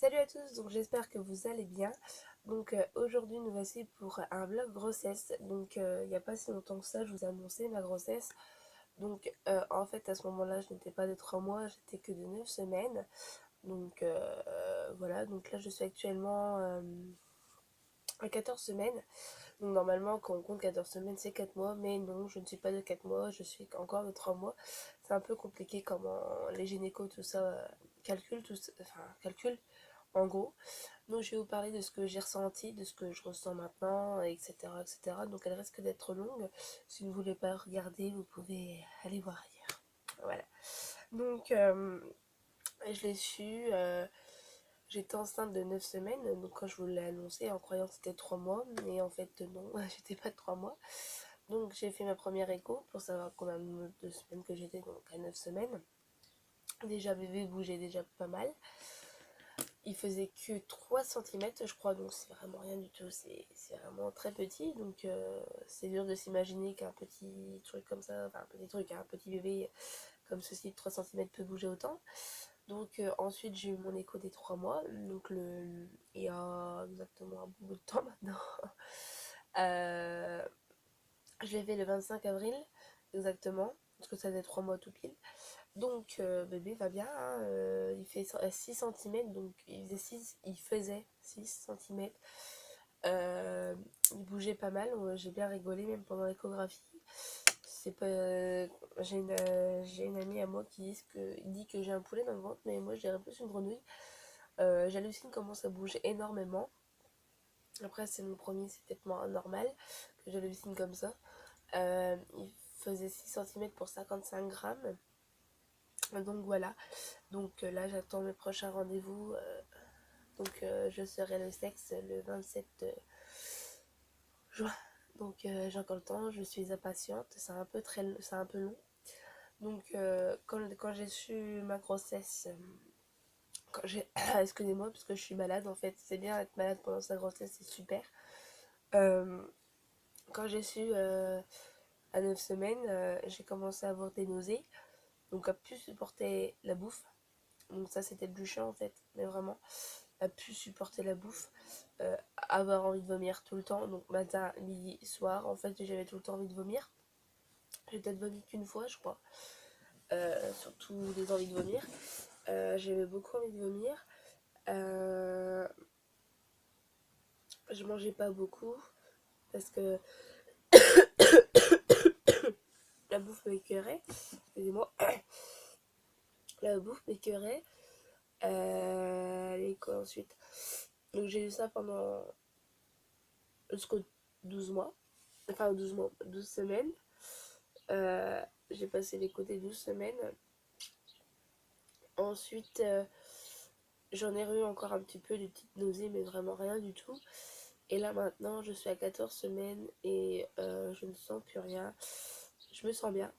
Salut à tous, donc j'espère que vous allez bien. Aujourd'hui nous voici pour un vlog grossesse. Il n'y a pas si longtemps que ça, je vous ai annoncé ma grossesse. En fait à ce moment-là je n'étais pas de 3 mois, j'étais que de 9 semaines. Voilà, donc là je suis actuellement à 14 semaines. Donc normalement quand on compte 14 semaines c'est 4 mois, mais non je ne suis pas de 4 mois, je suis encore de 3 mois. C'est un peu compliqué comment les gynécos tout ça calculent, calculent en gros. Donc je vais vous parler de ce que j'ai ressenti, de ce que je ressens maintenant, etc. etc. Donc elle risque d'être longue. Si vous ne voulez pas regarder, vous pouvez aller voir ailleurs. Voilà. Donc je l'ai su, j'étais enceinte de 9 semaines. Donc quand je vous l'ai annoncé en croyant que c'était 3 mois. Mais en fait non, j'étais pas de 3 mois. Donc j'ai fait ma première écho pour savoir combien de semaines que j'étais, donc à 9 semaines. Déjà bébé bougeait déjà pas mal. Il faisait que 3 centimètres je crois, donc c'est vraiment rien du tout, c'est vraiment très petit. C'est dur de s'imaginer qu'un petit truc comme ça, enfin un petit truc, un petit bébé comme ceci de 3 centimètres peut bouger autant. Ensuite j'ai eu mon écho des 3 mois, il y a exactement un bout de temps maintenant. Euh, je l'ai fait le 25 avril, exactement, parce que ça faisait 3 mois tout pile. Bébé va bien, hein, il fait 6 cm, donc il faisait 6 cm. Il bougeait pas mal, j'ai bien rigolé même pendant l'échographie. C'est pas, j'ai une amie à moi dit que j'ai un poulet dans le ventre, mais moi je dirais plus une grenouille. J'hallucine comment ça bouge énormément. Après c'est mon premier, c'est peut-être normal que j'hallucine comme ça. Il faisait 6 cm pour 55 grammes. Donc voilà, là j'attends mes prochains rendez-vous. Je serai le sexe le 27 juin. J'ai encore le temps, je suis impatiente, c'est un peu long. Quand j'ai su ma grossesse, quand j'ai excusez-moi parce que je suis malade en fait, c'est bien être malade pendant sa grossesse, c'est super. Euh, Quand j'ai su à 9 semaines, j'ai commencé à avoir des nausées, donc à plus supporter la bouffe. Donc ça c'était le plus chiant en fait, mais vraiment à plus supporter la bouffe, avoir envie de vomir tout le temps, donc matin, midi, soir, en fait j'avais tout le temps envie de vomir. J'ai peut-être vomi qu'une fois je crois, surtout des envies de vomir. J'avais beaucoup envie de vomir. Euh, je mangeais pas beaucoup parce que la bouffe m'écœurait, excusez-moi, la bouffe m'écœurait. Et quoi ensuite? Donc j'ai eu ça pendant jusqu'aux 12 mois, enfin 12 mois, 12 semaines. J'ai passé les côtés 12 semaines. Ensuite, j'en ai eu encore un petit peu de petites nausées, mais vraiment rien du tout. Et là maintenant, je suis à 14 semaines et je ne sens plus rien. Je me sens bien,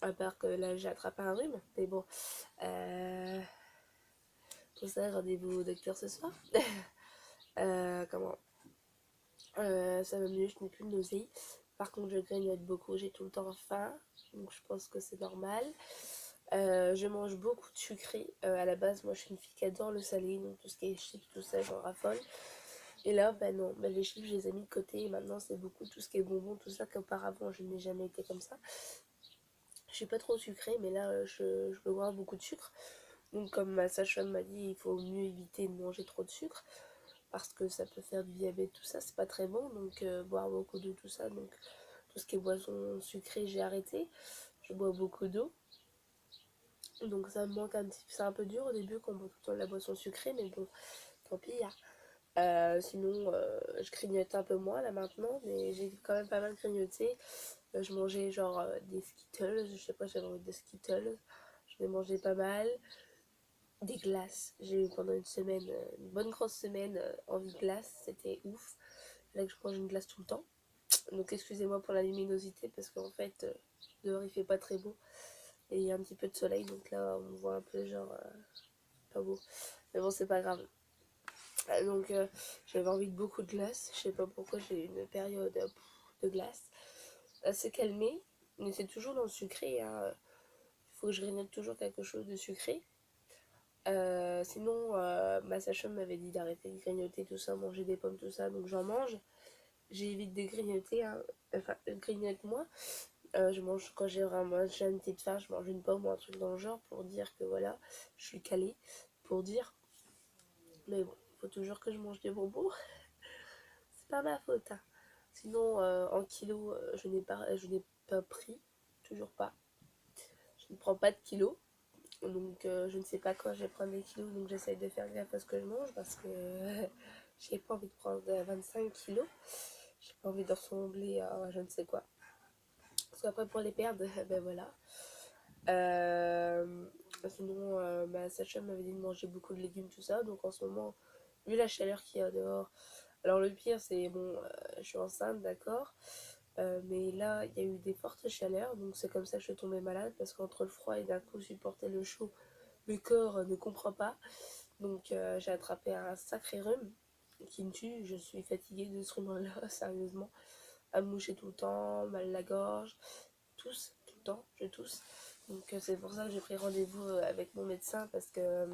à part que là j'ai attrapé un rhume. Mais bon, pour ça, rendez-vous au docteur ce soir. Comment Ça va mieux, je n'ai plus de nausées. Par contre, je grignote beaucoup, j'ai tout le temps faim, donc je pense que c'est normal. Je mange beaucoup de sucré. À la base, moi je suis une fille qui adore le salé, donc tout ce qui est chips, tout ça, j'en raffole. Et là, ben non, ben les chips, je les ai mis de côté. Et maintenant, c'est beaucoup tout ce qui est bonbons, tout ça, qu'auparavant, je n'ai jamais été comme ça. Je suis pas trop sucrée, mais là, je peux boire beaucoup de sucre. Donc, comme ma sage-femme m'a dit, il faut mieux éviter de manger trop de sucre parce que ça peut faire du diabète, tout ça, c'est pas très bon. Boire beaucoup d'eau, tout ça. Donc, tout ce qui est boisson sucrée, j'ai arrêté. Je bois beaucoup d'eau. Donc ça me manque un petit peu, c'est un peu dur au début quand on boit tout le temps de la boisson sucrée, mais bon, tant pis. Hein. Sinon, je grignote un peu moins là maintenant, mais j'ai quand même pas mal grignoté. Je mangeais genre des Skittles, je sais pas, j'avais envie de Skittles. Je les mangeais pas mal. Des glaces, j'ai eu pendant une semaine, une bonne grosse semaine envie de glace, c'était ouf. Là que je mange une glace tout le temps. Donc excusez-moi pour la luminosité parce qu'en fait, dehors il fait pas très beau. Et il y a un petit peu de soleil, donc là on voit un peu genre pas beau. Mais bon, c'est pas grave. J'avais envie de beaucoup de glace. Je sais pas pourquoi j'ai eu une période de glace. Elle s'est calmée, mais c'est toujours dans le sucré. Hein. Il faut que je grignote toujours quelque chose de sucré. Sinon, ma sage-femme m'avait dit d'arrêter de grignoter tout ça, manger des pommes, tout ça, donc j'en mange. J'évite de grignoter, hein. Enfin, je grignote moins. Je mange quand j'ai une petite faim, je mange une pomme ou un truc dans le genre pour dire que voilà, je suis calée, pour dire. Mais bon, il faut toujours que je mange des bonbons. C'est pas ma faute, hein. Sinon, en kilos, je n'ai pas pris, toujours pas. Je ne prends pas de kilos. Donc je ne sais pas quand je vais prendre des kilos, donc j'essaye de faire gaffe à ce que je mange parce que j'ai pas envie de prendre 25 kilos. J'ai pas envie de ressembler à je ne sais quoi. Parce qu'après pour les perdre, ben voilà. Euh, Sinon, ma sage-femme m'avait dit de manger beaucoup de légumes, tout ça. Donc en ce moment, vu la chaleur qu'il y a dehors. Alors le pire, c'est bon, je suis enceinte, d'accord. Mais là, il y a eu des fortes chaleurs, donc c'est comme ça que je suis tombée malade parce qu'entre le froid et d'un coup supporter le chaud, le corps ne comprend pas. Donc j'ai attrapé un sacré rhume qui me tue. Je suis fatiguée de ce rhume-là, sérieusement. À me moucher tout le temps, mal la gorge, tous, tout le temps, je tousse. Donc c'est pour ça que j'ai pris rendez-vous avec mon médecin parce que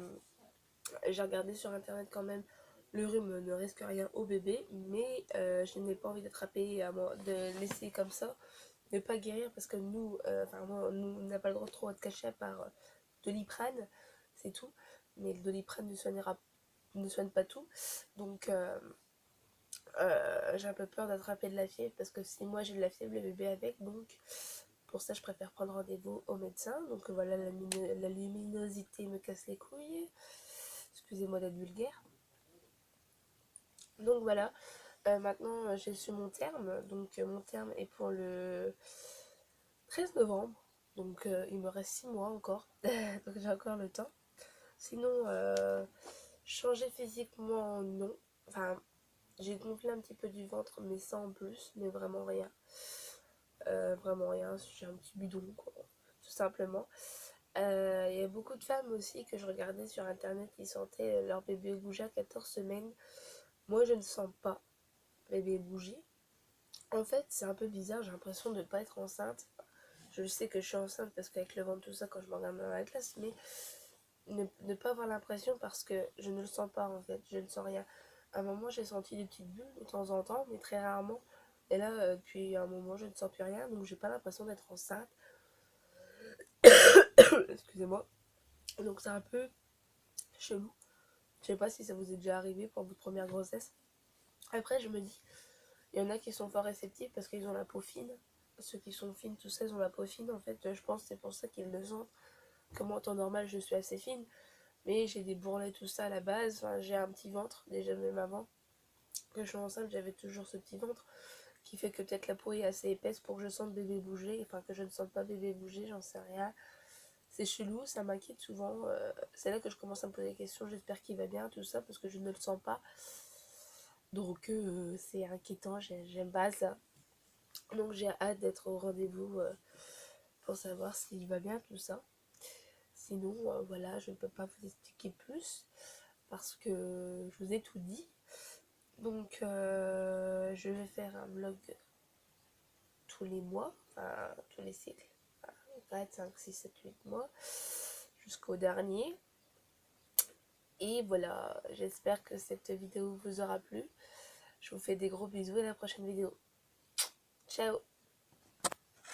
j'ai regardé sur internet quand même. Le rhume ne risque rien au bébé, mais je n'ai pas envie d'attraper, de laisser comme ça, ne pas guérir parce que nous, moi, nous, on n'a pas le droit trop de cacher à part Doliprane, c'est tout. Mais le Doliprane ne soigne pas tout. Donc j'ai un peu peur d'attraper de la fièvre parce que si moi j'ai de la fièvre, le bébé avec. Donc pour ça, je préfère prendre rendez-vous au médecin. Donc voilà, la luminosité me casse les couilles. Excusez-moi d'être vulgaire. Donc voilà, maintenant j'ai su mon terme. Donc mon terme est pour le 13 novembre. Donc il me reste 6 mois encore. Donc j'ai encore le temps. Sinon, changer physiquement, non. Enfin, j'ai gonflé un petit peu du ventre, mais sans plus, mais vraiment rien. Vraiment rien, j'ai un petit bidon, quoi, tout simplement. Il y a beaucoup de femmes aussi que je regardais sur internet qui sentaient leur bébé bouger à 14 semaines. Moi, je ne sens pas bébé bouger. En fait, c'est un peu bizarre, j'ai l'impression de ne pas être enceinte. Je sais que je suis enceinte parce qu'avec le ventre, tout ça, quand je me regarde dans la glace, mais ne pas avoir l'impression parce que je ne le sens pas en fait, je ne sens rien. À un moment, j'ai senti des petites bulles de temps en temps, mais très rarement. Et là, depuis un moment, je ne sens plus rien, donc j'ai pas l'impression d'être enceinte. Excusez-moi. Donc c'est un peu chelou. Je sais pas si ça vous est déjà arrivé pour votre première grossesse. Après, je me dis, il y en a qui sont fort réceptifs parce qu'ils ont la peau fine. Ceux qui sont fines, tout ça, ils ont la peau fine. En fait, je pense que c'est pour ça qu'ils le sentent. Comme en temps normal, je suis assez fine. Mais j'ai des bourrelets, tout ça à la base. Enfin, j'ai un petit ventre, déjà même avant que je suis enceinte, j'avais toujours ce petit ventre qui fait que peut-être la peau est assez épaisse pour que je sente bébé bouger. Enfin, que je ne sente pas bébé bouger, j'en sais rien. C'est chelou, ça m'inquiète souvent. C'est là que je commence à me poser des questions. J'espère qu'il va bien, tout ça, parce que je ne le sens pas. Donc, c'est inquiétant, j'aime pas ça. Donc, j'ai hâte d'être au rendez-vous pour savoir s'il va bien, tout ça. Sinon, voilà, je ne peux pas vous expliquer plus parce que je vous ai tout dit. Donc, je vais faire un vlog tous les mois, enfin, tous les cycles. 4, 5, 6, 7, 8 mois, jusqu'au dernier. Et voilà, j'espère que cette vidéo vous aura plu. Je vous fais des gros bisous et à la prochaine vidéo. Ciao!